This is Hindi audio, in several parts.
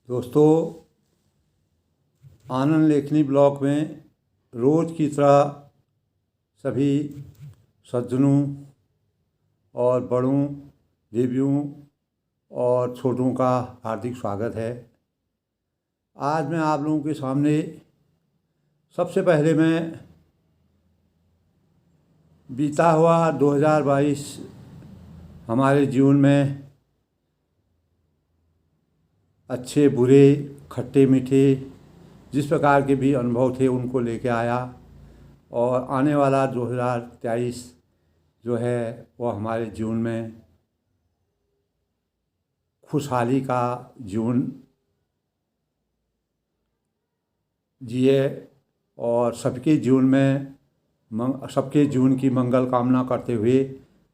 दोस्तों, आनंद लेखनी ब्लॉग में रोज़ की तरह सभी सज्जनों और बड़ों, देवियों और छोटों का हार्दिक स्वागत है। आज मैं आप लोगों के सामने सबसे पहले मैं बीता हुआ 2022 हमारे जीवन में अच्छे बुरे, खट्टे मीठे जिस प्रकार के भी अनुभव थे उनको लेके आया और आने वाला 2023 जो है वो हमारे जीवन में खुशहाली का जीवन जिए और सबके जीवन में सबके जीवन की मंगल कामना करते हुए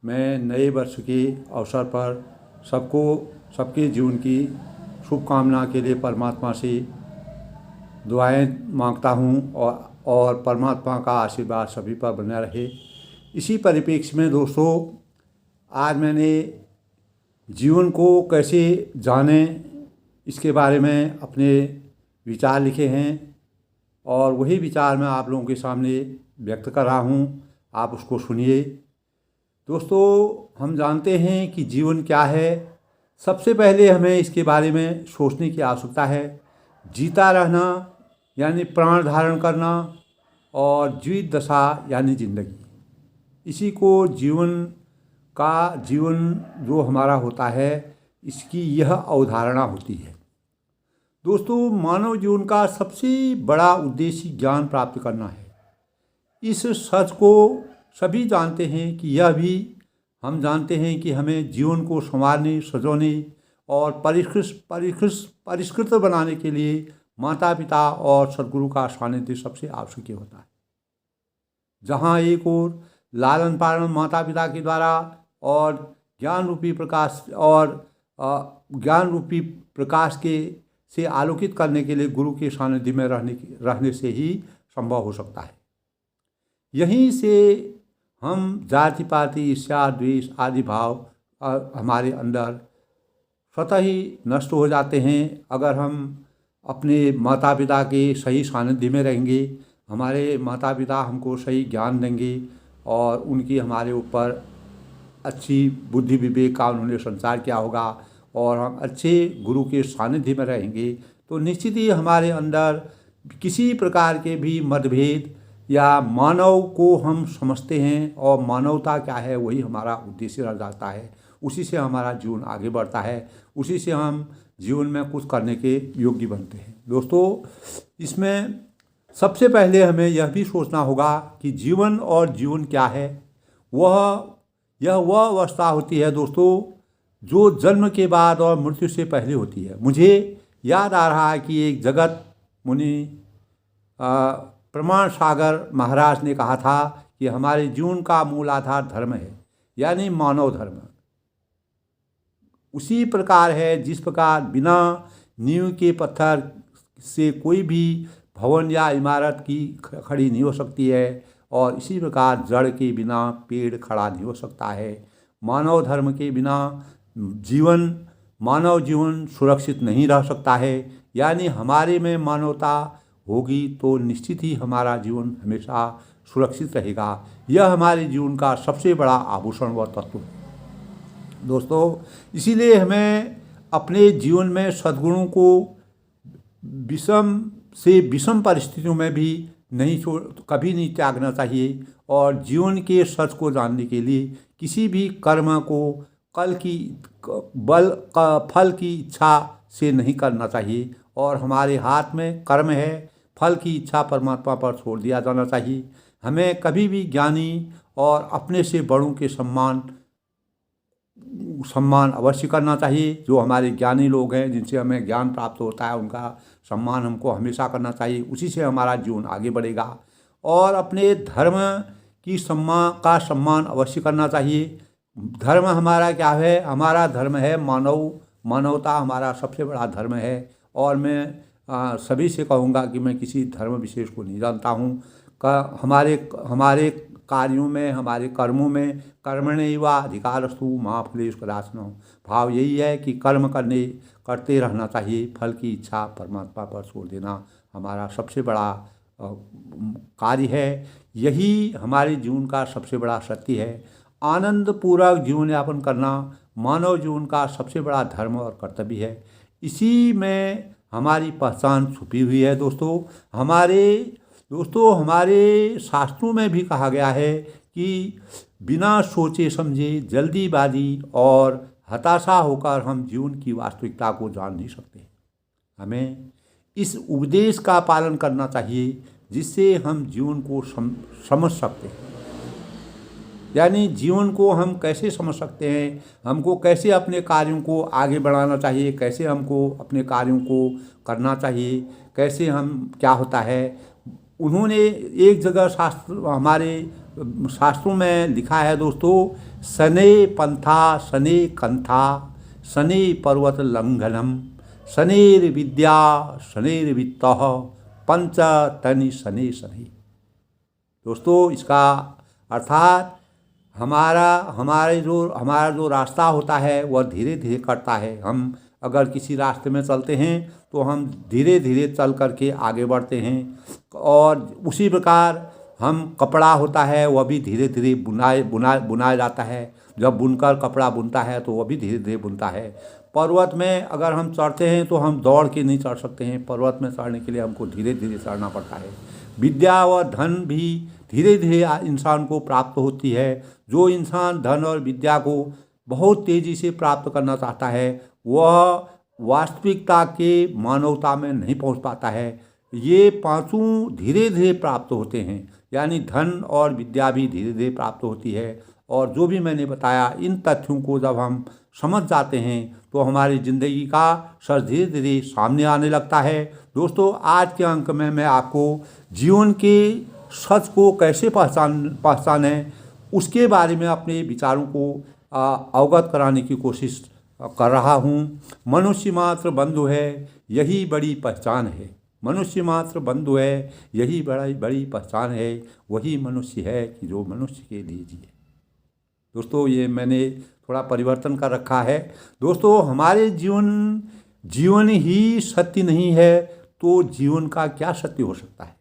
मैं नए वर्ष के अवसर पर सबके जीवन की शुभकामना के लिए परमात्मा से दुआएं मांगता हूं और परमात्मा का आशीर्वाद सभी पर बना रहे। इसी परिप्रेक्ष्य में दोस्तों, आज मैंने जीवन को कैसे जानें इसके बारे में अपने विचार लिखे हैं और वही विचार मैं आप लोगों के सामने व्यक्त कर रहा हूं। आप उसको सुनिए। दोस्तों, हम जानते हैं कि जीवन क्या है। सबसे पहले हमें इसके बारे में सोचने की आवश्यकता है। जीता रहना यानी प्राण धारण करना और जीवित दशा यानी ज़िंदगी, इसी को जीवन जो हमारा होता है इसकी यह अवधारणा होती है। दोस्तों, मानव जीवन का सबसे बड़ा उद्देश्य ज्ञान प्राप्त करना है। इस सच को सभी जानते हैं कि यह भी हम जानते हैं कि हमें जीवन को संवारने, सजोने और परिष्कृत बनाने के लिए माता पिता और सद्गुरु का सानिध्य सबसे आवश्यक होता है। जहाँ एक ओर लालन पालन माता पिता के द्वारा और ज्ञान रूपी प्रकाश के से आलोकित करने के लिए गुरु के सानिध्य में रहने से ही संभव हो सकता है। यहीं से हम जाति पाति, ईर्ष्या, द्वेष आदि भाव हमारे अंदर स्वतः ही नष्ट हो जाते हैं। अगर हम अपने माता पिता के सही सानिध्य में रहेंगे, हमारे माता पिता हमको सही ज्ञान देंगे और उनकी हमारे ऊपर अच्छी बुद्धि विवेक का उन्होंने संचार किया होगा और हम अच्छे गुरु के सानिध्य में रहेंगे तो निश्चित ही हमारे अंदर किसी प्रकार के भी मतभेद या मानव को हम समझते हैं और मानवता क्या है वही हमारा उद्देश्य रह जाता है। उसी से हमारा जीवन आगे बढ़ता है, उसी से हम जीवन में कुछ करने के योग्य बनते हैं। दोस्तों, इसमें सबसे पहले हमें यह भी सोचना होगा कि जीवन और जीवन क्या है। यह अवस्था होती है दोस्तों जो जन्म के बाद और मृत्यु से पहले होती है। मुझे याद आ रहा है कि एक जगत मुनि प्रमाण सागर महाराज ने कहा था कि हमारे जीवन का मूल आधार धर्म है, यानी मानव धर्म। उसी प्रकार है जिस प्रकार बिना नींव के पत्थर से कोई भी भवन या इमारत की खड़ी नहीं हो सकती है और इसी प्रकार जड़ के बिना पेड़ खड़ा नहीं हो सकता है। मानव धर्म के बिना मानव जीवन सुरक्षित नहीं रह सकता है। यानी हमारे में मानवता होगी तो निश्चित ही हमारा जीवन हमेशा सुरक्षित रहेगा। यह हमारे जीवन का सबसे बड़ा आभूषण व तत्व है। दोस्तों, इसीलिए हमें अपने जीवन में सद्गुणों को विषम परिस्थितियों में भी कभी नहीं त्यागना चाहिए और जीवन के सच को जानने के लिए किसी भी कर्म को फल की इच्छा से नहीं करना चाहिए और हमारे हाथ में कर्म है, फल की इच्छा परमात्मा पर छोड़ दिया जाना चाहिए। हमें कभी भी ज्ञानी और अपने से बड़ों के सम्मान अवश्य करना चाहिए। जो हमारे ज्ञानी लोग हैं जिनसे हमें ज्ञान प्राप्त होता है उनका सम्मान हमको हमेशा करना चाहिए। उसी से हमारा जीवन आगे बढ़ेगा और अपने धर्म का सम्मान अवश्य करना चाहिए। धर्म हमारा क्या है? हमारा धर्म है मानवता हमारा सबसे बड़ा धर्म है और मैं सभी से कहूँगा कि मैं किसी धर्म विशेष को नहीं जानता हूँ। हमारे कार्यों में, हमारे कर्मों में कर्मण्येव अधिकारस्तु मा फलेषु कदाचन। भाव यही है कि कर्म करते रहना चाहिए, फल की इच्छा परमात्मा पर छोड़ देना हमारा सबसे बड़ा कार्य है। यही हमारे जीवन का सबसे बड़ा सत्य है। आनंदपूर्वक जीवन यापन करना मानव जीवन का सबसे बड़ा धर्म और कर्तव्य है। इसी में हमारी पहचान छुपी हुई है दोस्तों। हमारे शास्त्रों में भी कहा गया है कि बिना सोचे समझे जल्दीबाजी और हताशा होकर हम जीवन की वास्तविकता को जान नहीं सकते। हमें इस उपदेश का पालन करना चाहिए जिससे हम जीवन को समझ सकते हैं। यानी जीवन को हम कैसे समझ सकते हैं, हमको कैसे अपने कार्यों को आगे बढ़ाना चाहिए, कैसे हमको अपने कार्यों को करना चाहिए, कैसे हम क्या होता है। उन्होंने एक जगह हमारे शास्त्रों में लिखा है दोस्तों, शनै पंथा शनै कंथा शनै पर्वत लंघनम शनैर्विद्या शनैर्वित्तः पंच तनि शनै शनै। दोस्तों इसका अर्थात हमारा जो रास्ता होता है वह धीरे धीरे कटता है। हम अगर किसी रास्ते में चलते हैं तो हम धीरे धीरे चल करके आगे बढ़ते हैं, और उसी प्रकार हम कपड़ा होता है वह भी धीरे धीरे बुनाया जाता है। जब बुनकर कपड़ा बुनता है तो वह भी धीरे धीरे बुनता है। पर्वत में अगर हम चढ़ते हैं तो हम दौड़ के नहीं चढ़ सकते हैं, पर्वत में चढ़ने के लिए हमको धीरे धीरे चढ़ना पड़ता है। विद्या व धन भी धीरे धीरे इंसान को प्राप्त होती है। जो इंसान धन और विद्या को बहुत तेज़ी से प्राप्त करना चाहता है वह वास्तविकता के मानवता में नहीं पहुंच पाता है। ये पांचों धीरे धीरे प्राप्त होते हैं, यानी धन और विद्या भी धीरे धीरे प्राप्त होती है। और जो भी मैंने बताया इन तथ्यों को जब हम समझ जाते हैं तो हमारी ज़िंदगी का सच धीरे धीरे सामने आने लगता है। दोस्तों आज के अंक में मैं आपको जीवन के सच को कैसे पहचानें उसके बारे में अपने विचारों को अवगत कराने की कोशिश कर रहा हूँ। मनुष्य मात्र बंधु है यही बड़ी पहचान है। मनुष्य मात्र बंधु है यही बड़ी पहचान है। वही मनुष्य है कि जो मनुष्य के लिए जिए। दोस्तों ये मैंने थोड़ा परिवर्तन कर रखा है। दोस्तों हमारे जीवन ही सत्य नहीं है तो जीवन का क्या सत्य हो सकता है।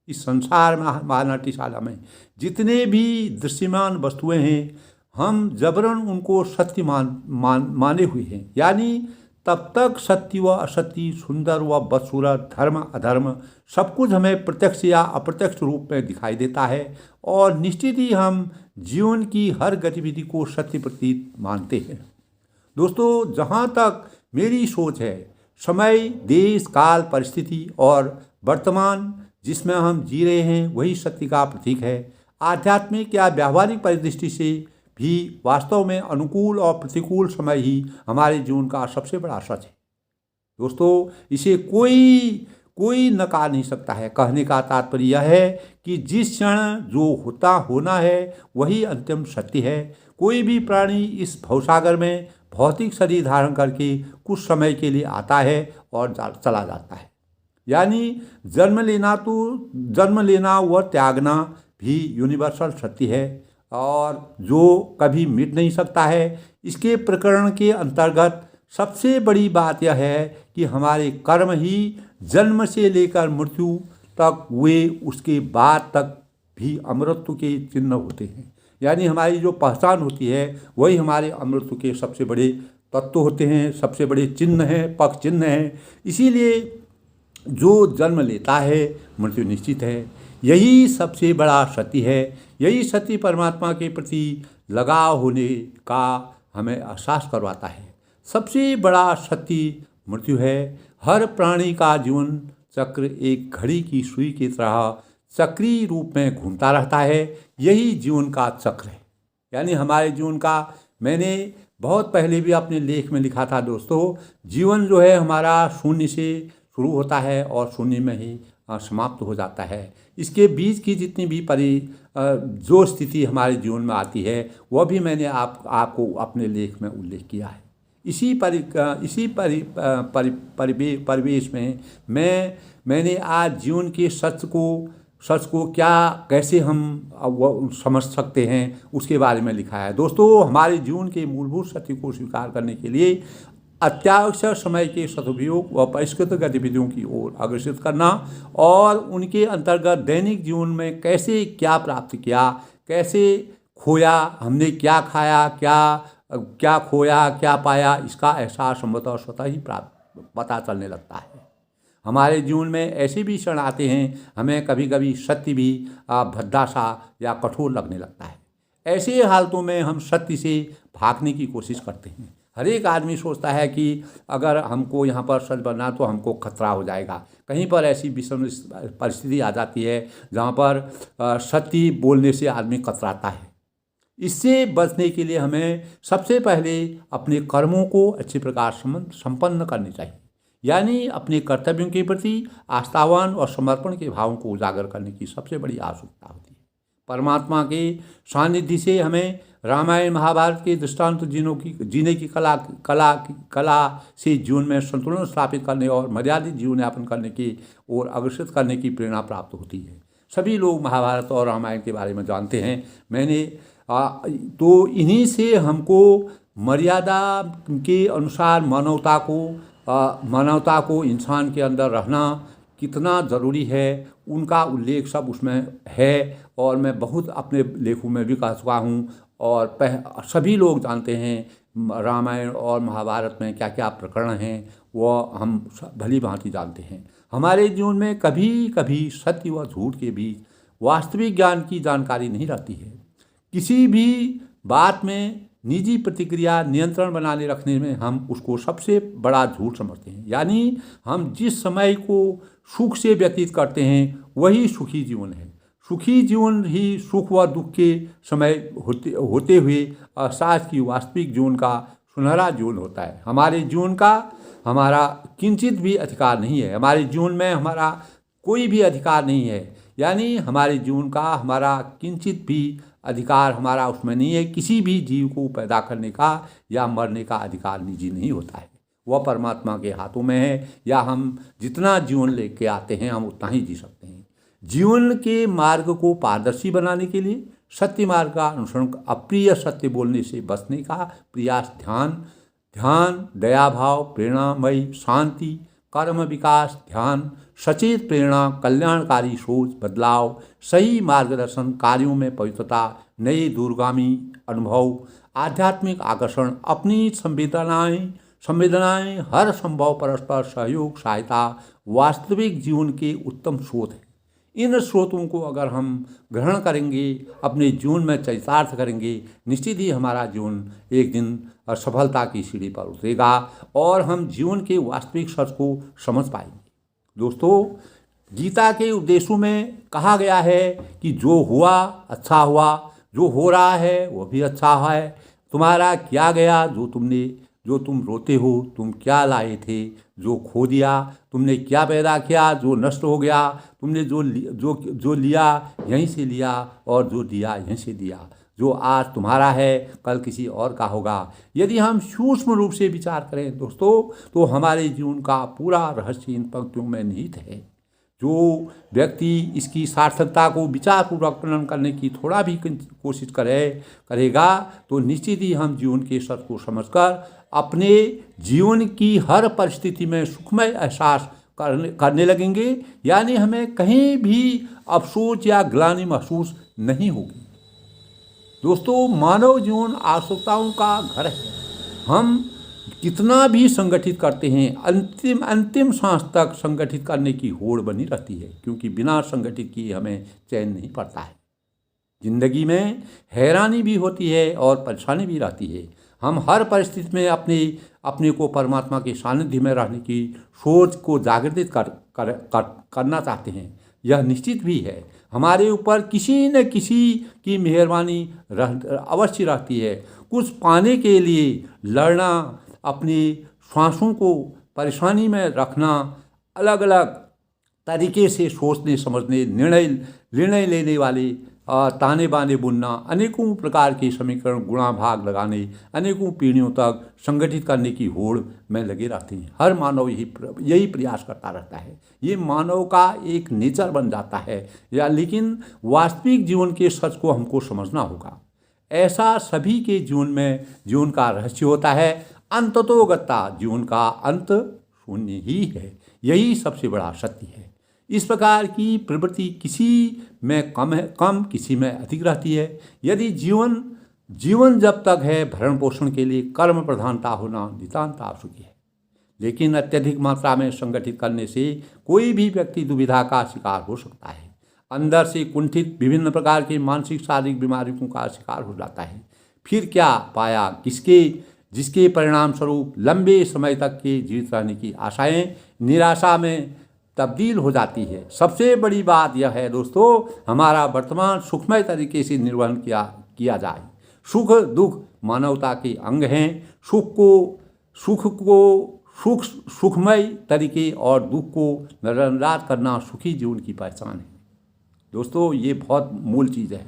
इस संसार में महानाट्यशाला में जितने भी दृश्यमान वस्तुएं हैं हम जबरन उनको सत्य माने हुए हैं। यानी तब तक सत्य व असत्य, सुंदर व बदसूरत, धर्म अधर्म सब कुछ हमें प्रत्यक्ष या अप्रत्यक्ष रूप में दिखाई देता है, और निश्चित ही हम जीवन की हर गतिविधि को सत्य प्रतीत मानते हैं। दोस्तों जहाँ तक मेरी सोच है, समय, देश, काल, परिस्थिति और वर्तमान जिसमें हम जी रहे हैं वही सत्य का प्रतीक है। आध्यात्मिक या व्यावहारिक परिदृष्टि से भी वास्तव में अनुकूल और प्रतिकूल समय ही हमारे जीवन का सबसे बड़ा सच है। दोस्तों इसे कोई नकार नहीं सकता है। कहने का तात्पर्य यह है कि जिस क्षण जो होना है वही अंतिम सत्य है। कोई भी प्राणी इस भवसागर में भौतिक शरीर धारण करके कुछ समय के लिए आता है और चला जाता है। यानी जन्म लेना व त्यागना भी यूनिवर्सल सत्य है और जो कभी मिट नहीं सकता है। इसके प्रकरण के अंतर्गत सबसे बड़ी बात यह है कि हमारे कर्म ही जन्म से लेकर मृत्यु तक हुए उसके बाद तक भी अमृतत्व के चिन्ह होते हैं। यानी हमारी जो पहचान होती है वही हमारे अमृतत्व के सबसे बड़े तत्व होते हैं, सबसे बड़े चिन्ह हैं, पक्ष चिन्ह हैं। इसीलिए जो जन्म लेता है मृत्यु निश्चित है। यही सबसे बड़ा सत्य है। यही सत्य परमात्मा के प्रति लगाव होने का हमें एहसास करवाता है। सबसे बड़ा सत्य मृत्यु है। हर प्राणी का जीवन चक्र एक घड़ी की सुई की तरह चक्रीय रूप में घूमता रहता है। यही जीवन का चक्र है। यानी हमारे जीवन का, मैंने बहुत पहले भी अपने लेख में लिखा था दोस्तों, जीवन जो है हमारा शून्य से शुरू होता है और शून्य में ही समाप्त हो जाता है। इसके बीच की जितनी भी जो स्थिति हमारे जीवन में आती है वह भी मैंने आपको अपने लेख में उल्लेख किया है। इसी परिवेश में मैंने आज जीवन के सत्य को सच को क्या कैसे हम वो समझ सकते हैं उसके बारे में लिखा है। दोस्तों, हमारे जीवन के मूलभूत सत्य को स्वीकार करने के लिए अत्यावश्यक समय के सदुपयोग व परिष्कृत गतिविधियों की ओर अग्रसित करना और उनके अंतर्गत दैनिक जीवन में कैसे क्या प्राप्त किया, कैसे खोया, हमने क्या खाया, क्या खोया, क्या पाया, इसका एहसास संभवतः स्वतः ही प्राप्त पता चलने लगता है। हमारे जीवन में ऐसे भी क्षण आते हैं हमें कभी कभी सत्य भी भद्दा सा या कठोर लगने लगता है। ऐसे हालतों में हम सत्य से भागने की कोशिश करते हैं। हर एक आदमी सोचता है कि अगर हमको यहाँ पर सच बनना तो हमको खतरा हो जाएगा। कहीं पर ऐसी विषम परिस्थिति आ जाती है जहाँ पर सत्य बोलने से आदमी कतराता है। इससे बचने के लिए हमें सबसे पहले अपने कर्मों को अच्छे प्रकार संपन्न करने चाहिए, यानी अपने कर्तव्यों के प्रति आस्थावान और समर्पण के भावों को उजागर करने की सबसे बड़ी आवश्यकता होती है। परमात्मा के सानिध्य से हमें रामायण महाभारत के दृष्टांत जीने की कला से जीवन में संतुलन स्थापित करने और मर्यादित जीवन यापन करने की ओर अग्रसित करने की प्रेरणा प्राप्त होती है। सभी लोग महाभारत और रामायण के बारे में जानते हैं। तो इन्हीं से हमको मर्यादा के अनुसार मानवता को इंसान के अंदर रहना कितना ज़रूरी है उनका उल्लेख सब उसमें है। और मैं बहुत अपने लेखों में भी कह चुका हूँ और सभी लोग जानते हैं रामायण और महाभारत में क्या क्या प्रकरण हैं, वो हम भली भांति जानते हैं। हमारे जीवन में कभी कभी सत्य व झूठ के बीच वास्तविक ज्ञान की जानकारी नहीं रहती है। किसी भी बात में निजी प्रतिक्रिया नियंत्रण बनाने रखने में हम उसको सबसे बड़ा झूठ समझते हैं। यानी हम जिस समय को सुख से व्यतीत करते हैं वही सुखी जीवन है। सुखी जीवन ही सुख व दुख के समय होते हुए अहसास की वास्तविक जीवन का सुनहरा जीवन होता है। हमारे जीवन का हमारा किंचित भी अधिकार नहीं है। हमारे जीवन में हमारा कोई भी अधिकार नहीं है, यानी हमारे जीवन का हमारा किंचित भी अधिकार हमारा उसमें नहीं है। किसी भी जीव को पैदा करने का या मरने का अधिकार निजी नहीं होता है, वह परमात्मा के हाथों में है। या हम जितना जीवन लेके आते हैं हम उतना ही जी सकते हैं। जीवन के मार्ग को पारदर्शी बनाने के लिए सत्य मार्ग का अनुसरण, अप्रिय सत्य बोलने से बचने का प्रयास, ध्यान, दया भाव, प्रेरणामयी शांति, कर्म विकास, ध्यान, सचेत प्रेरणा, कल्याणकारी सोच, बदलाव, सही मार्गदर्शन, कार्यों में पवित्रता, नए दूरगामी अनुभव, आध्यात्मिक आकर्षण, अपनी संवेदनाएं, हर संभव परस्पर सहयोग, सहायता वास्तविक जीवन के उत्तम स्रोत हैं। इन स्रोतों को अगर हम ग्रहण करेंगे, अपने जीवन में चरितार्थ करेंगे, निश्चित ही हमारा जीवन एक दिन सफलता की सीढ़ी पर उतरेगा और हम जीवन के वास्तविक सच को समझ पाएंगे। दोस्तों, गीता के उपदेशों में कहा गया है कि जो हुआ अच्छा हुआ, जो हो रहा है वो भी अच्छा है। तुम्हारा क्या गया जो तुम रोते हो, तुम क्या लाए थे जो खो दिया, तुमने क्या पैदा किया जो नष्ट हो गया, तुमने जो लिया यहीं से लिया और जो दिया यहीं से दिया। जो आज तुम्हारा है कल किसी और का होगा। यदि हम सूक्ष्म रूप से विचार करें दोस्तों, तो हमारे जीवन का पूरा रहस्य इन पंक्तियों में निहित है। जो व्यक्ति इसकी सार्थकता को विचारपूर्वक वर्णन करने की थोड़ा भी कोशिश करेगा तो निश्चित ही हम जीवन के सत्य को समझकर अपने जीवन की हर परिस्थिति में सुखमय एहसास करने लगेंगे। यानी हमें कहीं भी अफसोस या ग्लानि महसूस नहीं होगी। दोस्तों, मानव जीवन आवश्यकताओं का घर है। हम कितना भी संगठित करते हैं, अंतिम सांस तक संगठित करने की होड़ बनी रहती है, क्योंकि बिना संगठित किए हमें चैन नहीं पड़ता है। जिंदगी में हैरानी भी होती है और परेशानी भी रहती है। हम हर परिस्थिति में अपने को परमात्मा के सानिध्य में रहने की सोच को जागृत करना चाहते हैं। यह निश्चित भी है, हमारे ऊपर किसी न किसी की मेहरबानी अवश्य रहती है। कुछ पाने के लिए लड़ना, अपनी श्वासों को परेशानी में रखना, अलग अलग तरीके से सोचने समझने निर्णय लेने वाले ताने बाने बुनना, अनेकों प्रकार के समीकरण गुणा भाग लगाने, अनेकों पीढ़ियों तक संगठित करने की होड़ में लगे रहते हैं। हर मानव यही प्रयास करता रहता है। ये मानव का एक नेचर बन जाता है लेकिन वास्तविक जीवन के सच को हमको समझना होगा। ऐसा सभी के जीवन का रहस्य होता है। अंततोगत्ता जीवन का अंत शून्य ही है, यही सबसे बड़ा सत्य है। इस प्रकार की प्रवृत्ति किसी में कम किसी में अधिक रहती है। यदि जीवन जब तक है, भरण पोषण के लिए कर्म प्रधानता होना नितांत आवश्यक है। लेकिन अत्यधिक मात्रा में संगठित करने से कोई भी व्यक्ति दुविधा का शिकार हो सकता है। अंदर से कुंठित विभिन्न प्रकार के मानसिक शारीरिक बीमारियों का शिकार हो जाता है। फिर क्या पाया जिसके परिणाम स्वरूप लंबे समय तक के जीवित रहने की आशाएं निराशा में तब्दील हो जाती है। सबसे बड़ी बात यह है दोस्तों, हमारा वर्तमान सुखमय तरीके से निर्वहन किया जाए। सुख दुख मानवता के अंग हैं। सुखमय तरीके और दुख को नजरअंदाज करना सुखी जीवन की पहचान है। दोस्तों, ये बहुत मूल चीज़ है।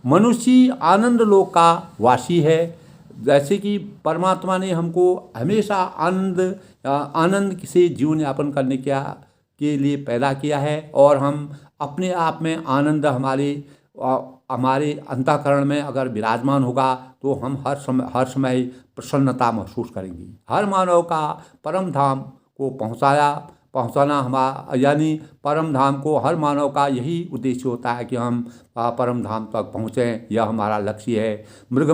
मनुष्य आनंद लोक का वासी है। जैसे कि परमात्मा ने हमको हमेशा आनंद से जीवन यापन करने के लिए पैदा किया है और हम अपने आप में आनंद हमारे अंतःकरण में अगर विराजमान होगा तो हम हर समय प्रसन्नता महसूस करेंगे। हर मानव का परम धाम को पहुंचाना यानी परम धाम को हर मानव का यही उद्देश्य होता है कि हम परम धाम तक पहुँचें। यह हमारा लक्ष्य है। मृग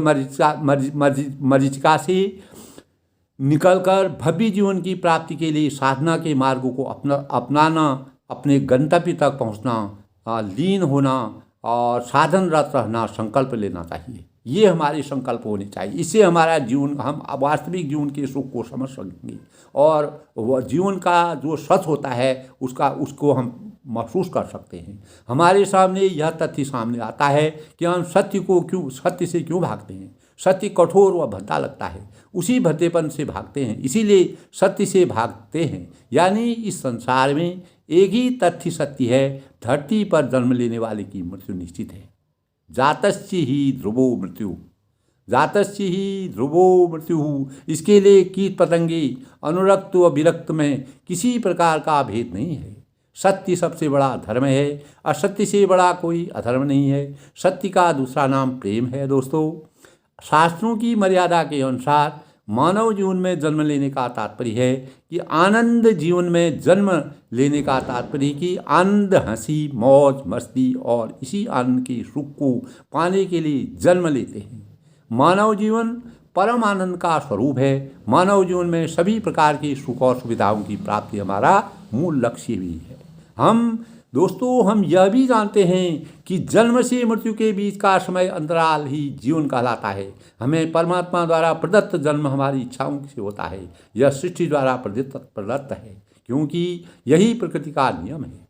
मरीचिका से निकलकर भव्य जीवन की प्राप्ति के लिए साधना के मार्गों को अपनाना, अपने गंतव्य तक पहुंचना, लीन होना और साधनरत रहना संकल्प लेना चाहिए। ये हमारे संकल्प होने चाहिए। इससे हमारा जीवन, हम वास्तविक जीवन के सुख को समझ सकेंगे और वह जीवन का जो सच होता है उसको हम महसूस कर सकते हैं। हमारे सामने यह तथ्य सामने आता है कि हम सत्य से क्यों भागते हैं। सत्य कठोर व भद्दा लगता है, उसी भद्देपन से भागते हैं, इसीलिए सत्य से भागते हैं। यानी इस संसार में एक ही तथ्य सत्य है, धरती पर जन्म लेने वाले की मृत्यु निश्चित है। जातस्य ही ध्रुवो मृत्यु। इसके लिए कीट पतंगे अनुरक्त व विरक्त में किसी प्रकार का भेद नहीं है। सत्य सबसे बड़ा धर्म है, असत्य से बड़ा कोई अधर्म नहीं है। सत्य का दूसरा नाम प्रेम है। दोस्तों, शास्त्रों की मर्यादा के अनुसार मानव जीवन में जन्म लेने का तात्पर्य है कि आनंद जीवन में जन्म लेने का तात्पर्य कि आनंद, हंसी, मौज, मस्ती और इसी आनंद के सुख को पाने के लिए जन्म लेते हैं। मानव जीवन परम आनंद का स्वरूप है। मानव जीवन में सभी प्रकार की सुख और सुविधाओं की प्राप्ति हमारा मूल लक्ष्य भी है। हम यह भी जानते हैं कि जन्म से मृत्यु के बीच का समय अंतराल ही जीवन कहलाता है। हमें परमात्मा द्वारा प्रदत्त जन्म हमारी इच्छाओं से होता है। यह सृष्टि द्वारा प्रदत्त है, क्योंकि यही प्रकृति का नियम है,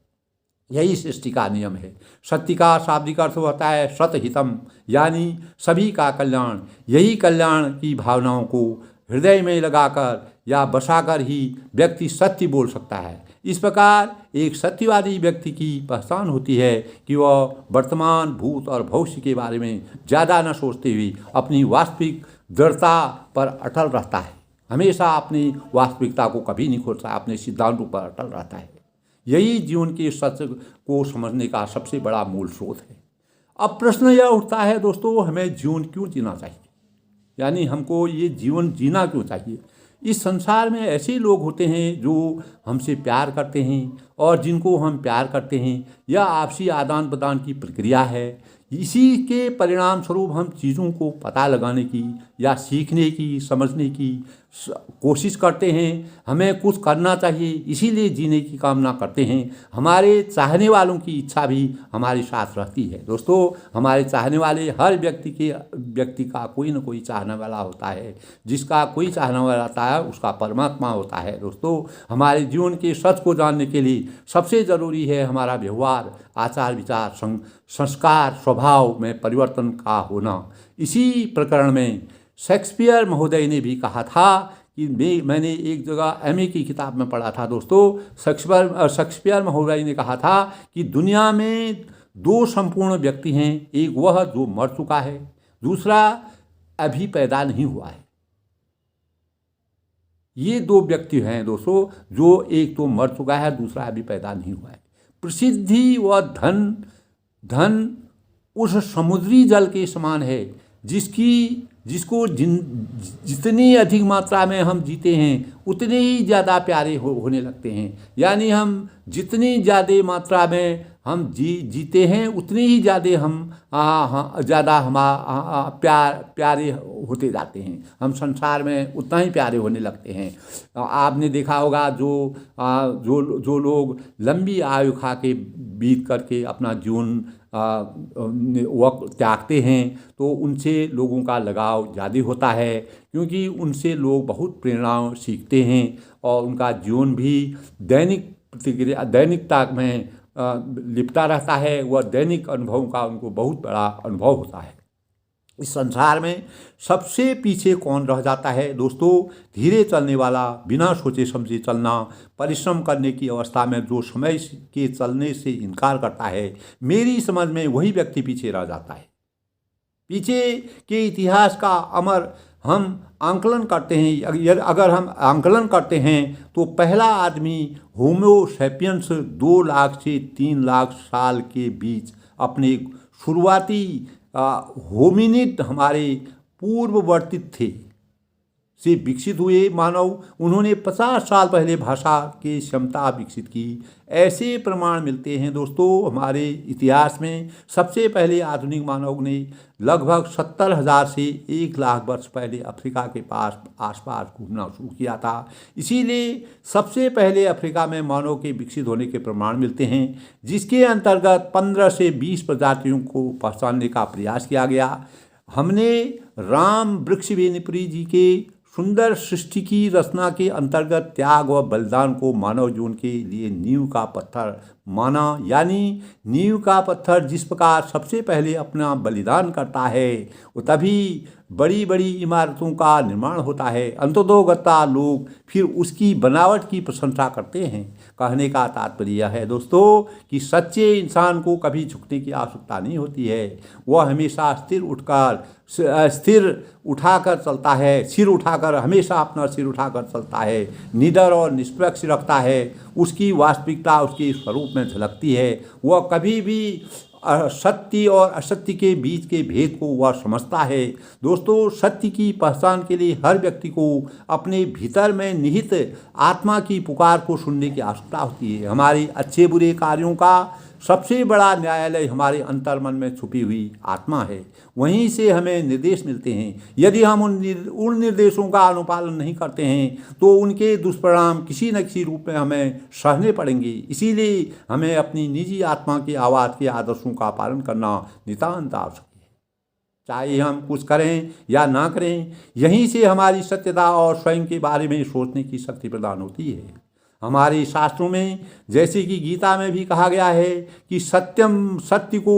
यही सृष्टि का नियम है। सत्य का शाब्दिक अर्थ होता है सतहितम, यानी सभी का कल्याण। यही कल्याण की भावनाओं को हृदय में लगाकर या बसाकर ही व्यक्ति सत्य बोल सकता है। इस प्रकार एक सत्यवादी व्यक्ति की पहचान होती है कि वह वर्तमान, भूत और भविष्य के बारे में ज़्यादा न सोचते हुए अपनी वास्तविक दृढ़ता पर अटल रहता है। हमेशा अपनी वास्तविकता को कभी नहीं खोता, अपने सिद्धांतों पर अटल रहता है। यही जीवन के सत्य को समझने का सबसे बड़ा मूल स्रोत है। अब प्रश्न यह उठता है दोस्तों, हमें जीवन क्यों जीना चाहिए, यानी हमको ये जीवन जीना क्यों चाहिए। इस संसार में ऐसे लोग होते हैं जो हमसे प्यार करते हैं और जिनको हम प्यार करते हैं। यह आपसी आदान प्रदान की प्रक्रिया है। इसी के परिणाम स्वरूप हम चीज़ों को पता लगाने की या सीखने की, समझने की कोशिश करते हैं। हमें कुछ करना चाहिए, इसीलिए जीने की कामना करते हैं। हमारे चाहने वालों की इच्छा भी हमारे साथ रहती है। दोस्तों, हमारे चाहने वाले हर व्यक्ति का कोई न कोई चाहने वाला होता है। जिसका कोई चाहने वाला होता है उसका परमात्मा होता है। दोस्तों, हमारे जीवन के सच को जानने के लिए सबसे ज़रूरी है हमारा व्यवहार, आचार विचार, संस्कार, स्वभाव में परिवर्तन का होना। इसी प्रकरण में शेक्सपियर महोदय ने भी कहा था कि मैंने एक जगह एमए की किताब में पढ़ा था दोस्तों। शेक्सपियर महोदय ने कहा था कि दुनिया में दो संपूर्ण व्यक्ति हैं, एक वह जो मर चुका है, दूसरा अभी पैदा नहीं हुआ है। ये दो व्यक्ति हैं दोस्तों, जो एक तो मर चुका है, दूसरा अभी पैदा नहीं हुआ है। प्रसिद्धि व धन उस समुद्री जल के समान है जिसको जितनी अधिक मात्रा में हम जीते हैं उतने ही ज़्यादा प्यारे होने लगते हैं। यानी हम जितनी ज़्यादा मात्रा में हम जीते हैं उतने ही ज़्यादा हम ज़्यादा प्यारे होते जाते हैं। हम संसार में उतना ही प्यारे होने लगते हैं। आपने देखा होगा जो लोग लंबी आयु खा के बीत करके अपना जीवन वक्त त्यागते हैं तो उनसे लोगों का लगाव ज़्यादा होता है, क्योंकि उनसे लोग बहुत प्रेरणा सीखते हैं और उनका जीवन भी दैनिकता में लिपटा रहता है। वह दैनिक अनुभवों का उनको बहुत बड़ा अनुभव होता है। इस संसार में सबसे पीछे कौन रह जाता है दोस्तों? धीरे चलने वाला, बिना सोचे समझे चलना, परिश्रम करने की अवस्था में जो समय के चलने से इनकार करता है, मेरी समझ में वही व्यक्ति पीछे रह जाता है। पीछे के इतिहास का अमर हम आंकलन करते हैं। अगर हम आंकलन करते हैं तो पहला आदमी होमो सैपियंस 2 लाख से 3 लाख साल के बीच अपने शुरुआती होमिनिड हमारे पूर्ववर्ती थे से विकसित हुए मानव। उन्होंने 50 साल पहले भाषा की क्षमता विकसित की। ऐसे प्रमाण मिलते हैं दोस्तों हमारे इतिहास में। सबसे पहले आधुनिक मानव ने लगभग 70,000 से 1 लाख वर्ष पहले अफ्रीका के आसपास घूमना शुरू किया था। इसीलिए सबसे पहले अफ्रीका में मानव के विकसित होने के प्रमाण मिलते हैं, जिसके अंतर्गत 15 से 20 प्रजातियों को पहचानने का प्रयास किया गया। हमने राम वृक्षवेणीपुरी जी के सुंदर सृष्टि की रचना के अंतर्गत त्याग व बलिदान को मानव जीवन के लिए नींव का पत्थर माना। यानी नींव का पत्थर जिस प्रकार सबसे पहले अपना बलिदान करता है, वो तभी बड़ी बड़ी इमारतों का निर्माण होता है। अंततोगत्वा लोग फिर उसकी बनावट की प्रशंसा करते हैं। कहने का तात्पर्य यह है दोस्तों कि सच्चे इंसान को कभी झुकने की आवश्यकता नहीं होती है। वह हमेशा सिर उठाकर चलता है, हमेशा अपना सिर उठाकर चलता है, निडर और निष्पक्ष रखता है। उसकी वास्तविकता उसके स्वरूप में झलकती है। वह कभी भी सत्य और असत्य के बीच के भेद को वह समझता है। दोस्तों, सत्य की पहचान के लिए हर व्यक्ति को अपने भीतर में निहित आत्मा की पुकार को सुनने की आवश्यकता होती है। हमारे अच्छे बुरे कार्यों का सबसे बड़ा न्यायालय हमारे अंतर्मन में छुपी हुई आत्मा है। वहीं से हमें निर्देश मिलते हैं। यदि हम उन निर्देशों का अनुपालन नहीं करते हैं तो उनके दुष्परिणाम किसी न किसी रूप में हमें सहने पड़ेंगे। इसीलिए हमें अपनी निजी आत्मा की आवाज़ के आदर्शों का पालन करना नितांत आवश्यक है, चाहे हम कुछ करें या ना करें। यहीं से हमारी सत्यता और स्वयं के बारे में सोचने की शक्ति प्रदान होती है। हमारे शास्त्रों में, जैसे कि गीता में भी कहा गया है कि सत्य को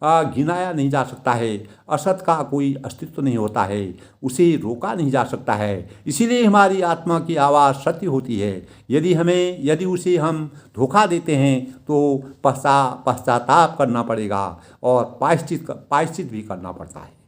गिनाया नहीं जा सकता है, असत का कोई अस्तित्व नहीं होता है, उसे रोका नहीं जा सकता है। इसीलिए हमारी आत्मा की आवाज़ सत्य होती है। यदि उसे हम धोखा देते हैं तो पश्चाताप करना पड़ेगा और प्रायश्चित भी करना पड़ता है।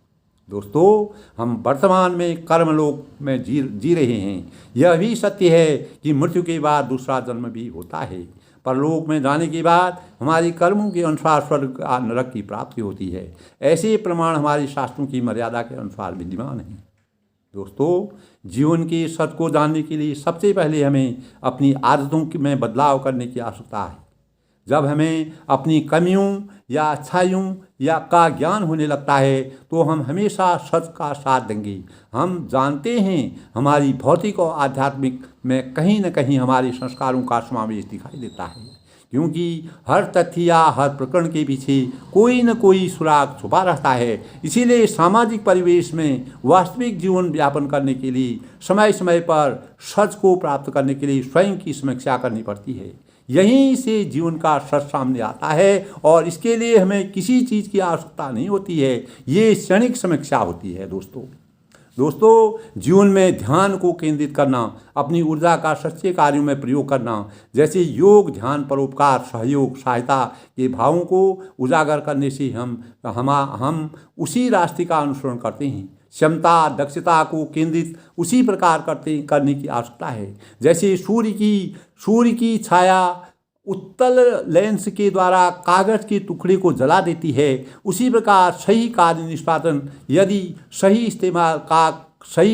दोस्तों, हम वर्तमान में कर्मलोक में जी रहे हैं। यह भी सत्य है कि मृत्यु के बाद दूसरा जन्म भी होता है। परलोक में जाने के बाद हमारी कर्मों के अनुसार स्वर्ग या नरक की प्राप्ति होती है। ऐसे प्रमाण हमारे शास्त्रों की मर्यादा के अनुसार विद्यमान हैं। दोस्तों, जीवन के सत्य को जानने के लिए सबसे पहले हमें अपनी आदतों में बदलाव करने की आवश्यकता है। जब हमें अपनी कमियों या अच्छाइयों का ज्ञान होने लगता है तो हम हमेशा सच का साथ देंगे। हम जानते हैं हमारी भौतिक और आध्यात्मिक में कहीं न कहीं हमारे संस्कारों का समावेश दिखाई देता है, क्योंकि हर तथ्य या हर प्रकरण के पीछे कोई न कोई सुराग छुपा रहता है। इसीलिए सामाजिक परिवेश में वास्तविक जीवन यापन करने के लिए समय समय पर सच को प्राप्त करने के लिए स्वयं की समीक्षा करनी पड़ती है। यहीं से जीवन का सच सामने आता है और इसके लिए हमें किसी चीज़ की आवश्यकता नहीं होती है। ये क्षणिक समीक्षा होती है। दोस्तों, दोस्तों, जीवन में ध्यान को केंद्रित करना, अपनी ऊर्जा का सच्चे कार्यों में प्रयोग करना, जैसे योग, ध्यान, परोपकार, सहयोग, सहायता के भावों को उजागर करने से हम उसी रास्ते का अनुसरण करते हैं। क्षमता, दक्षता को केंद्रित उसी प्रकार करने की आवश्यकता है। जैसे सूर्य की छाया उत्तल लेंस के द्वारा कागज के टुकड़े को जला देती है, उसी प्रकार सही कार्य निष्पादन यदि सही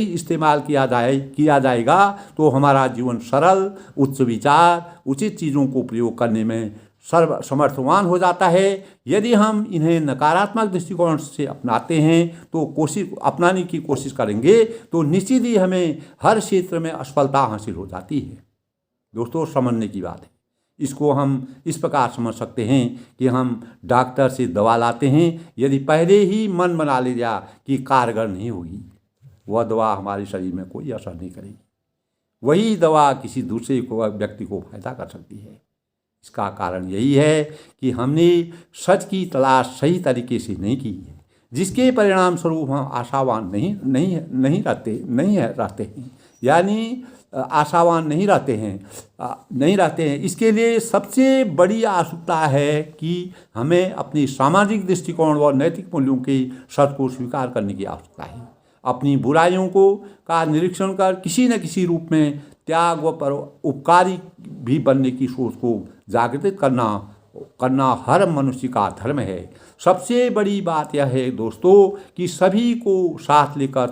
इस्तेमाल किया जाएगा तो हमारा जीवन सरल, उच्च विचार, उचित चीज़ों को प्रयोग करने में समर्थवान हो जाता है। यदि हम इन्हें नकारात्मक दृष्टिकोण से अपनाने की कोशिश करेंगे तो निश्चित ही हमें हर क्षेत्र में असफलता हासिल हो जाती है। दोस्तों, समझने की बात है। इसको हम इस प्रकार समझ सकते हैं कि हम डॉक्टर से दवा लाते हैं, यदि पहले ही मन बना लिया कि कारगर नहीं होगी, वह दवा हमारे शरीर में कोई असर नहीं करेगी। वही दवा किसी दूसरे व्यक्ति को फायदा कर सकती है। इसका कारण यही है कि हमने सच की तलाश सही तरीके से नहीं की है, जिसके परिणाम स्वरूप हम आशावान नहीं रहते हैं, यानी आशावान नहीं रहते हैं। इसके लिए सबसे बड़ी आवश्यकता है कि हमें अपनी सामाजिक दृष्टिकोण व नैतिक मूल्यों के सत्य को स्वीकार करने की आवश्यकता है। अपनी बुराइयों का निरीक्षण कर किसी न किसी रूप में त्याग व उपकारी भी बनने की सोच को जागृत करना हर मनुष्य का धर्म है। सबसे बड़ी बात यह है दोस्तों कि सभी को साथ लेकर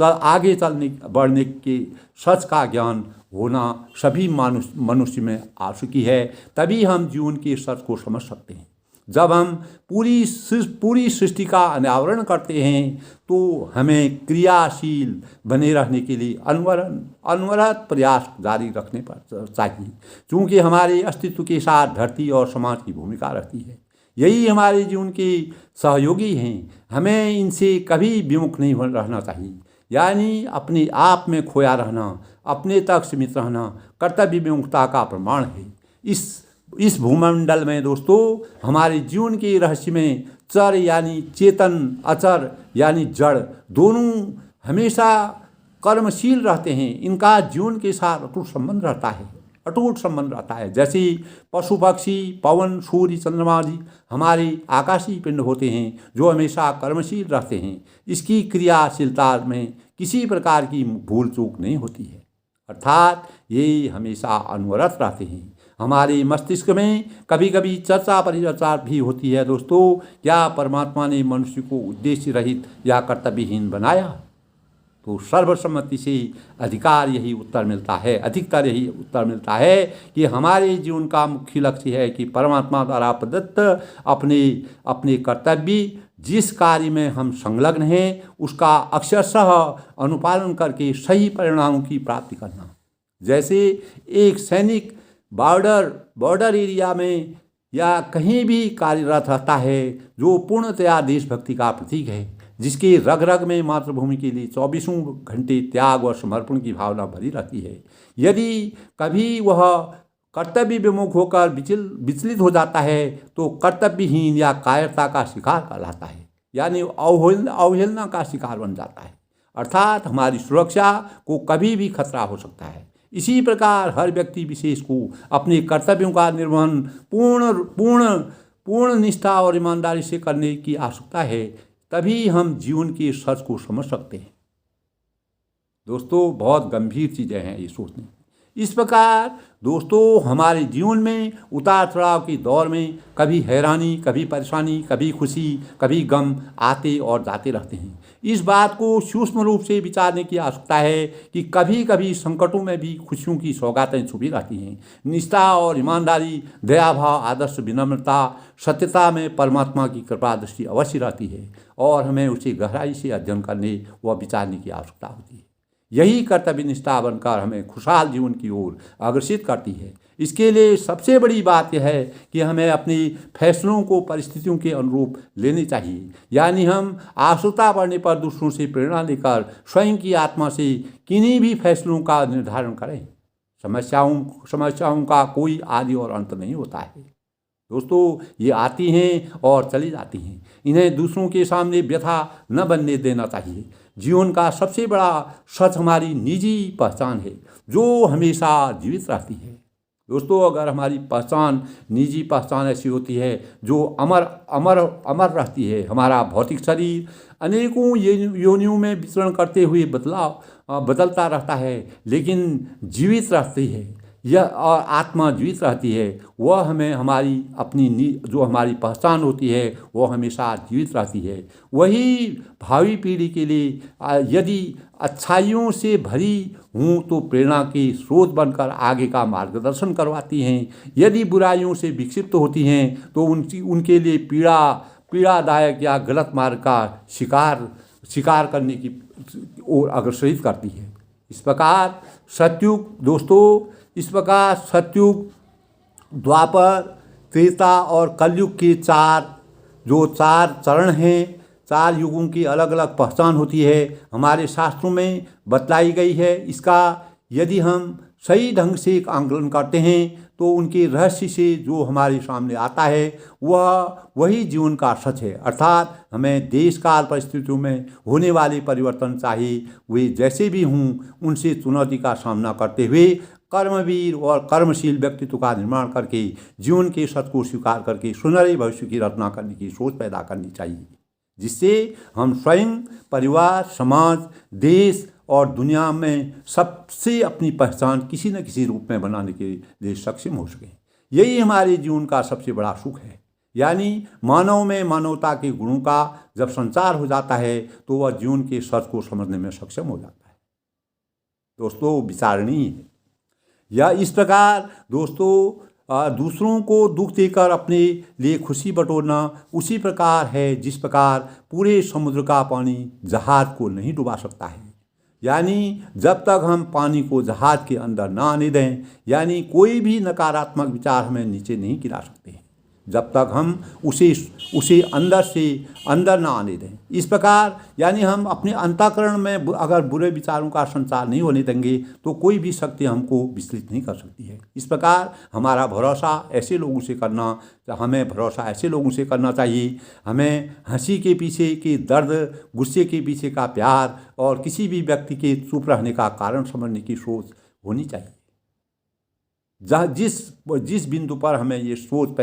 आगे बढ़ने के सच का ज्ञान होना सभी मनुष्य में आवश्यक है। तभी हम जीवन के सच को समझ सकते हैं। जब हम पूरी सृष्टि का अनावरण करते हैं तो हमें क्रियाशील बने रहने के लिए अनवरत प्रयास जारी रखने पर चाहिए, क्योंकि हमारे अस्तित्व के साथ धरती और समाज की भूमिका रहती है। यही हमारे जीवन के सहयोगी हैं। हमें इनसे कभी विमुख नहीं रहना चाहिए, यानी अपने आप में खोया रहना, अपने तक सीमित रहना कर्तव्य विमुखता का प्रमाण है। इस भूमंडल में दोस्तों हमारे जीवन के रहस्य में चर यानी चेतन, अचर यानी जड़, दोनों हमेशा कर्मशील रहते हैं। इनका जीवन के साथ अटूट संबंध रहता है। जैसे पशु पक्षी, पवन, सूर्य, चंद्रमा आदि हमारे आकाशीय पिंड होते हैं जो हमेशा कर्मशील रहते हैं। इसकी क्रियाशीलता में किसी प्रकार की भूल चूक नहीं होती है, अर्थात ये हमेशा अनवरत रहते हैं। हमारे मस्तिष्क में कभी कभी चर्चा परिचर्चा भी होती है दोस्तों, क्या परमात्मा ने मनुष्य को उद्देश्य रहित या कर्तव्यहीन बनाया? तो सर्वसम्मति से अधिकतर यही उत्तर मिलता है कि हमारे जीवन का मुख्य लक्ष्य है कि परमात्मा द्वारा प्रदत्त अपने कर्तव्य, जिस कार्य में हम संलग्न हैं उसका अक्षरशः अनुपालन करके सही परिणामों की प्राप्ति करना। जैसे एक सैनिक बॉर्डर एरिया में या कहीं भी कार्यरत रहता है, जो पूर्णतया देशभक्ति का प्रतीक है, जिसके रग रग में मातृभूमि के लिए 24 घंटे त्याग और समर्पण की भावना भरी रहती है। यदि कभी वह कर्तव्य विमुख होकर विचलित हो जाता है तो कर्तव्यहीन या कायरता का शिकार कहलाता है, यानी अवहेलना का शिकार बन जाता है, अर्थात हमारी सुरक्षा को कभी भी खतरा हो सकता है। इसी प्रकार हर व्यक्ति विशेष को अपने कर्तव्यों का निर्वहन पूर्ण निष्ठा और ईमानदारी से करने की आवश्यकता है, तभी हम जीवन के सच को समझ सकते हैं। दोस्तों, बहुत गंभीर चीज़ें हैं ये सोचने। इस प्रकार दोस्तों हमारे जीवन में उतार चढ़ाव के दौर में कभी हैरानी, कभी परेशानी, कभी खुशी, कभी गम आते और जाते रहते हैं। इस बात को सूक्ष्म रूप से विचारने की आवश्यकता है कि कभी कभी संकटों में भी खुशियों की सौगातें छुपी रहती हैं। निष्ठा और ईमानदारी, दयाभाव, आदर्श, विनम्रता, सत्यता में परमात्मा की कृपा दृष्टि अवश्य रहती है और हमें उसे गहराई से अध्ययन करने व विचारने की आवश्यकता होती है। यही कर्तव्य निष्ठा बनकर हमें खुशहाल जीवन की ओर अग्रसित करती है। इसके लिए सबसे बड़ी बात यह है कि हमें अपने फैसलों को परिस्थितियों के अनुरूप लेने चाहिए, यानी हम आवश्यकता पड़ने पर दूसरों से प्रेरणा लेकर स्वयं की आत्मा से किन्हीं भी फैसलों का निर्धारण करें। समस्याओं का कोई आदि और अंत नहीं होता है। दोस्तों, ये आती हैं और चली जाती हैं। इन्हें दूसरों के सामने व्यथा न बनने देना चाहिए। जीवन का सबसे बड़ा सच हमारी निजी पहचान है, जो हमेशा जीवित रहती है। दोस्तों, अगर हमारी पहचान, निजी पहचान ऐसी होती है जो अमर अमर अमर रहती है, हमारा भौतिक शरीर अनेकों योनियों में विचरण करते हुए बदलता रहता है, लेकिन जीवित रहती है यह, और आत्मा जीवित रहती है, वह हमें हमारी जो हमारी पहचान होती है वह हमेशा जीवित रहती है। वही भावी पीढ़ी के लिए यदि अच्छाइयों से भरी हूँ तो प्रेरणा के स्रोत बनकर आगे का मार्गदर्शन करवाती हैं। यदि बुराइयों से विक्षिप्त होती हैं तो उनके लिए पीड़ादायक या गलत मार्ग का शिकार करने की ओर अग्रसरित करती है। इस प्रकार सतयुग, द्वापर, त्रेता और कलयुग के चार चरण हैं, 4 युगों की अलग अलग पहचान होती है, हमारे शास्त्रों में बतलाई गई है। इसका यदि हम सही ढंग से एक आंकलन करते हैं तो उनके रहस्य से जो हमारे सामने आता है वही जीवन का सच है। अर्थात हमें देश काल परिस्थितियों में होने वाले परिवर्तन, चाहे वे जैसे भी हों, उनसे चुनौती का सामना करते हुए कर्मवीर और कर्मशील व्यक्तित्व का निर्माण करके जीवन के सत्य को स्वीकार करके सुनहरे भविष्य की रचना करने की सोच पैदा करनी चाहिए, जिससे हम स्वयं, परिवार, समाज, देश और दुनिया में सबसे अपनी पहचान किसी न किसी रूप में बनाने के लिए सक्षम हो सकें। यही हमारे जीवन का सबसे बड़ा सुख है। यानी मानव में मानवता के गुणों का जब संचार हो जाता है तो वह जीवन के सच को समझने में सक्षम हो जाता है। दोस्तों, विचारणीय है या इस प्रकार दोस्तों, दूसरों को दुख देकर अपने लिए खुशी बटोरना उसी प्रकार है जिस प्रकार पूरे समुद्र का पानी जहाज को नहीं डुबा सकता है। यानी जब तक हम पानी को जहाज के अंदर ना आने दें, यानी कोई भी नकारात्मक विचार हमें नीचे नहीं गिरा सकते हैं जब तक हम उसे अंदर ना आने दें। इस प्रकार यानी हम अपने अंतःकरण में अगर बुरे विचारों का संचार नहीं होने देंगे तो कोई भी शक्ति हमको विचलित नहीं कर सकती है। इस प्रकार हमें भरोसा ऐसे लोगों से करना चाहिए। हमें हंसी के पीछे के दर्द, गुस्से के पीछे का प्यार और किसी भी व्यक्ति के चुप रहने का कारण समझने की सोच होनी चाहिए। जिस बिंदु पर हमें ये सोच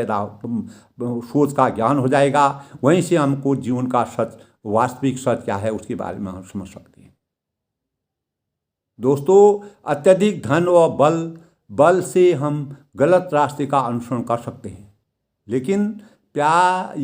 का ज्ञान हो जाएगा, वहीं से हमको जीवन का सच, वास्तविक सच क्या है उसके बारे में हम समझ सकते हैं। दोस्तों, अत्यधिक धन और बल से हम गलत रास्ते का अनुसरण कर सकते हैं, लेकिन प्यार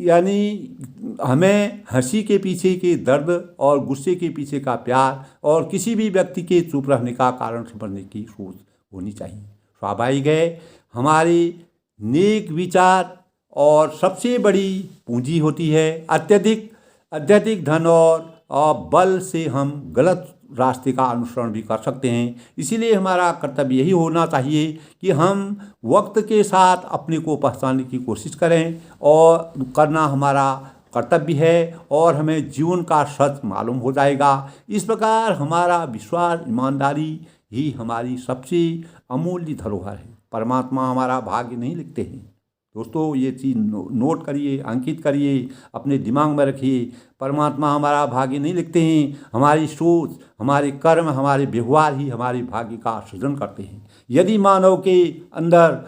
यानी हमें हंसी के पीछे के दर्द और गुस्से के पीछे का प्यार और किसी भी व्यक्ति के चुप रहने का कारण समझने की सोच होनी चाहिए। स्वाभाविक है, हमारे नेक विचार और सबसे बड़ी पूंजी होती है। अत्यधिक धन और बल से हम गलत रास्ते का अनुसरण भी कर सकते हैं। इसीलिए हमारा कर्तव्य यही होना चाहिए कि हम वक्त के साथ अपने को पहचानने की कोशिश करें, और करना हमारा कर्तव्य है, और हमें जीवन का सच मालूम हो जाएगा। इस प्रकार हमारा विश्वास, ईमानदारी ही हमारी सबसे अमूल्य धरोहर है। परमात्मा हमारा भाग्य नहीं लिखते हैं। दोस्तों, ये चीज़ नोट करिए, अंकित करिए, अपने दिमाग में रखिए। परमात्मा हमारा भाग्य नहीं लिखते हैं। हमारी सोच, हमारे कर्म, हमारे व्यवहार ही हमारे भाग्य का सृजन करते हैं। यदि मानव के अंदर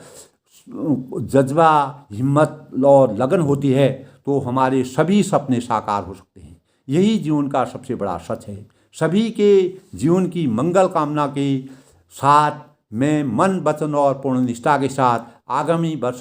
जज्बा, हिम्मत और लगन होती है तो हमारे सभी सपने साकार हो सकते हैं। यही जीवन का सबसे बड़ा सच है। सभी के जीवन की मंगल कामना के साथ मैं मन, वचन और पूर्ण निष्ठा के साथ आगामी वर्ष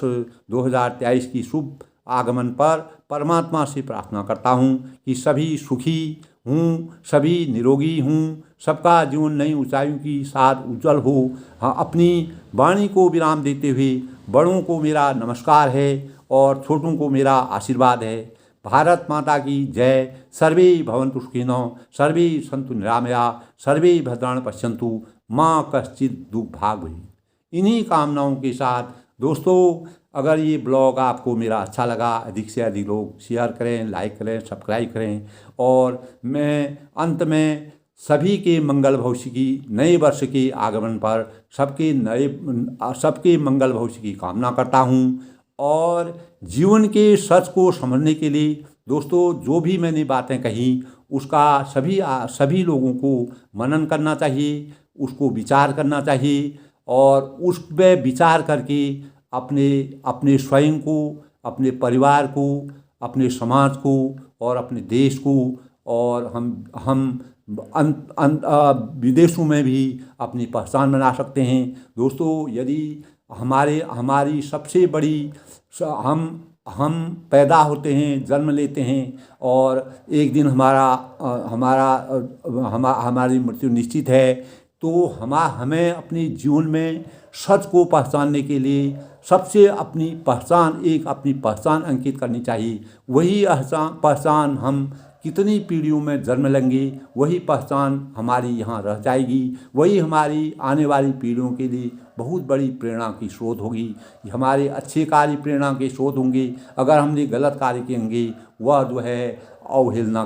2023 की शुभ आगमन पर परमात्मा से प्रार्थना करता हूँ कि सभी सुखी हूँ, सभी निरोगी हूँ, सबका जीवन नई ऊंचाइयों की साथ उज्जवल हो। हाँ, अपनी वाणी को विराम देते हुए बड़ों को मेरा नमस्कार है और छोटों को मेरा आशीर्वाद है। भारत माता की जय। सर्वे भवन्तु सुखिनः, सर्वे सन्तु निरामया, सर्वे भद्राणि पश्यन्तु, माँ कश्चित् दुर्भाग् भवेत्। इन्हीं कामनाओं के साथ दोस्तों, अगर ये ब्लॉग आपको मेरा अच्छा लगा, अधिक से अधिक लोग शेयर करें, लाइक करें, सब्सक्राइब करें। और मैं अंत में सभी के मंगल भविष्य की, नए वर्ष के आगमन पर सबके मंगल भविष्य की कामना करता हूँ। और जीवन के सच को समझने के लिए दोस्तों जो भी मैंने बातें कही उसका सभी लोगों को मनन करना चाहिए, उसको विचार करना चाहिए और उस पे विचार करके अपने अपने स्वयं को, अपने परिवार को, अपने समाज को और अपने देश को और हम विदेशों में भी अपनी पहचान बना सकते हैं। दोस्तों यदि हमारी सबसे बड़ी हम पैदा होते हैं, जन्म लेते हैं और एक दिन हमारी मृत्यु निश्चित है, तो हमें अपने जीवन में सच को पहचानने के लिए सबसे अपनी पहचान अंकित करनी चाहिए। वही पहचान हम कितनी पीढ़ियों में जन्म लेंगे, वही पहचान हमारी यहाँ रह जाएगी, वही हमारी आने वाली पीढ़ियों के लिए बहुत बड़ी प्रेरणा की स्रोत होगी। हमारे अच्छे कार्य प्रेरणा के स्रोत होंगे, अगर हमने गलत कार्य किएंगे वह जो है अवहेलना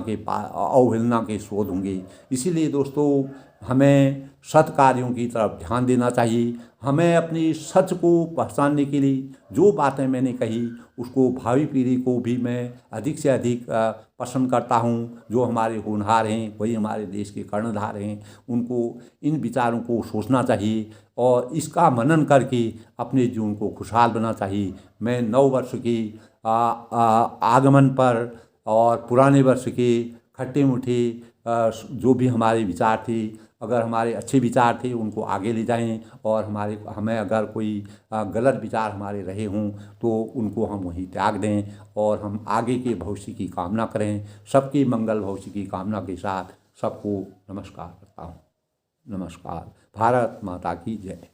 के स्रोत होंगे। इसीलिए दोस्तों हमें सत् कार्यों की तरफ ध्यान देना चाहिए। हमें अपनी सच को पहचानने के लिए जो बातें मैंने कही उसको भावी पीढ़ी को भी मैं अधिक से अधिक पसंद करता हूँ। जो हमारे होनहार हैं, वही हमारे देश के कर्णधार हैं, उनको इन विचारों को सोचना चाहिए और इसका मनन करके अपने जीवन को खुशहाल बनाना चाहिए। मैं नव वर्ष के आगमन पर और पुराने वर्ष के खट्टे मीठे जो भी हमारे विचार थे, अगर हमारे अच्छे विचार थे उनको आगे ले जाएं और हमें अगर कोई गलत विचार हमारे रहे हों तो उनको हम वहीं त्याग दें और हम आगे के भविष्य की कामना करें। सबके मंगल भविष्य की कामना के साथ सबको नमस्कार करता हूँ। नमस्कार। भारत माता की जय।